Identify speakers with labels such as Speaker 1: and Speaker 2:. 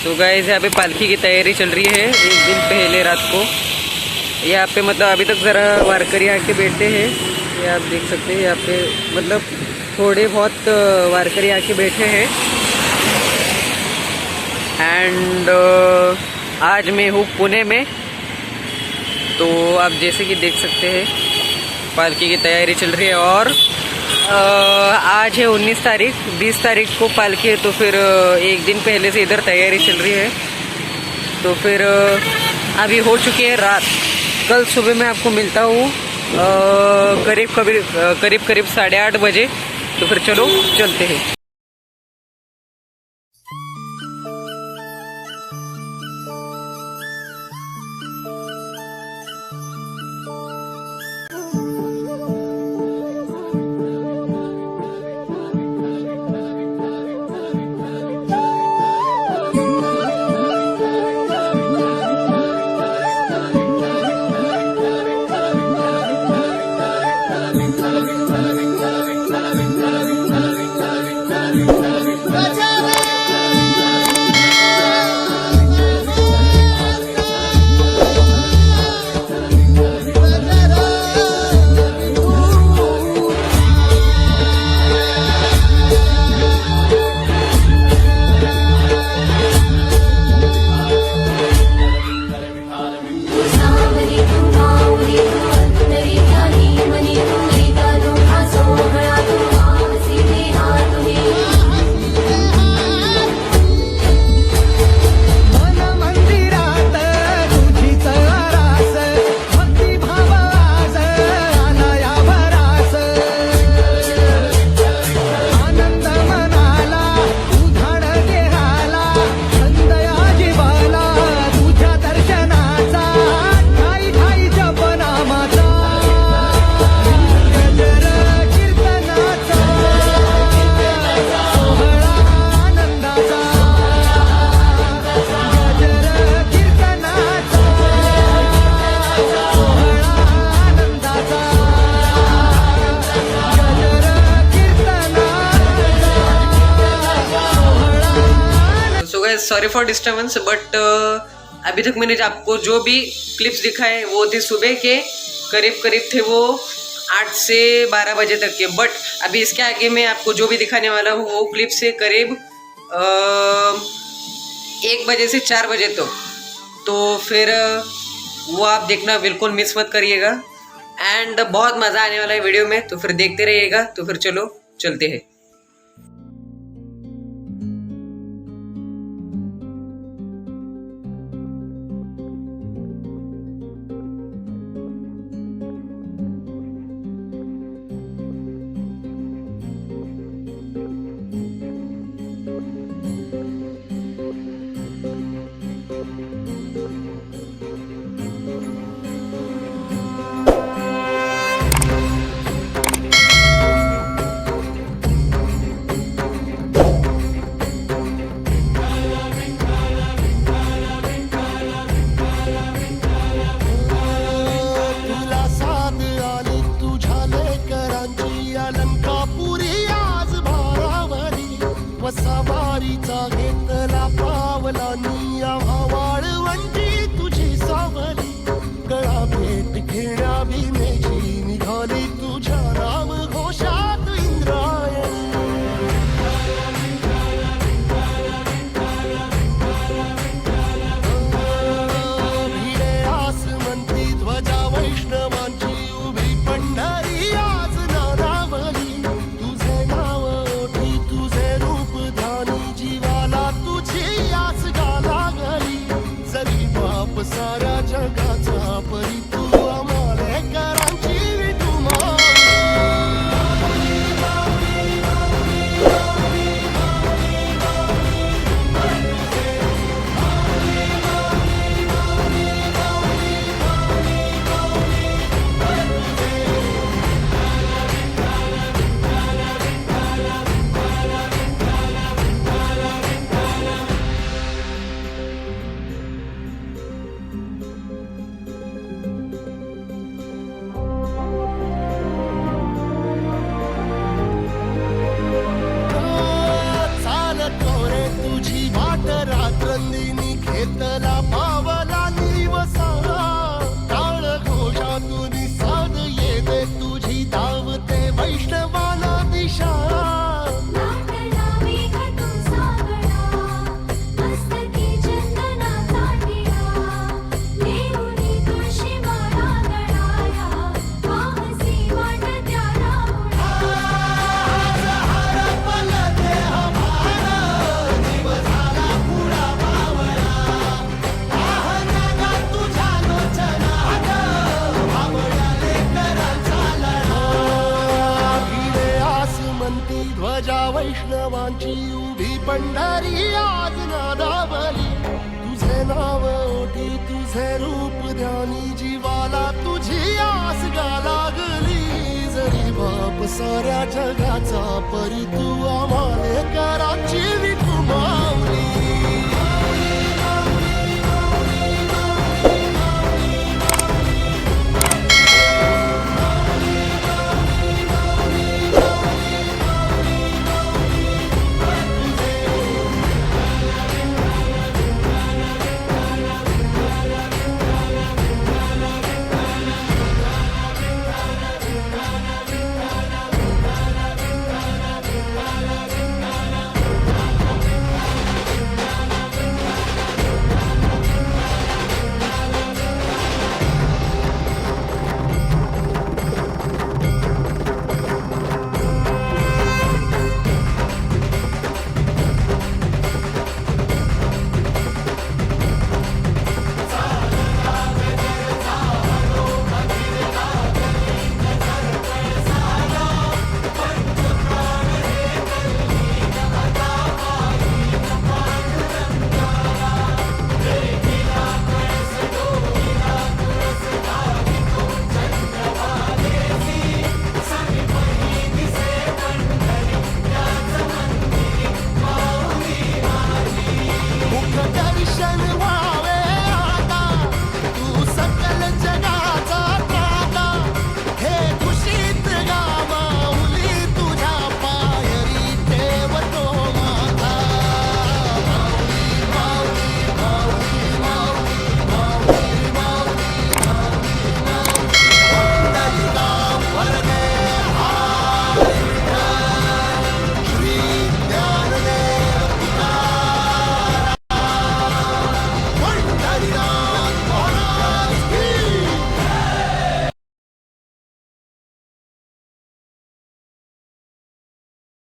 Speaker 1: So guys यहाँ पे पालकी की तैयारी चल रही है एक दिन पहले रात को। यहाँ पे मतलब अभी तक ज़रा वारकरी आके बैठे हैं, ये आप देख सकते हैं। यहाँ पे मतलब थोड़े बहुत वारकरी आके बैठे हैं। एंड आज मैं हूँ पुणे में, तो आप जैसे कि देख सकते हैं पालकी की तैयारी चल रही है। और आज है 19 तारीख, 20 तारीख को पालकी है, तो फिर एक दिन पहले से इधर तैयारी चल रही है। तो फिर अभी हो चुकी है रात। कल सुबह मैं आपको मिलता हूँ करीब 8:30 बजे। तो फिर चलो चलते हैं। सॉरी फॉर डिस्टर्बेंस, बट अभी तक मैंने आपको जो भी क्लिप्स दिखाए वो थे सुबह के करीब थे वो 8 से 12 बजे तक के। बट अभी इसके आगे मैं आपको जो भी दिखाने वाला हूँ वो क्लिप्स है करीब 1 बजे से 4 बजे तक। तो फिर वो आप देखना बिल्कुल मिस मत करिएगा। एंड बहुत मज़ा आने वाला है वीडियो में, तो फिर देखते रहिएगा। तो फिर चलो चलते हैं।
Speaker 2: शेतला पावला दिवसा टाळ घोषातून साध येते तुझी धावते वैष्णवाला दिशा ध्वजा वैष्णवांची उभी पंढरी आज नादावली तुझे नाव ओठी तुझे रूप ध्यानी जीवाला तुझी आस गा लागली जरी बाप साऱ्या जगाचा परी तू आम्हाले कराची विठुमा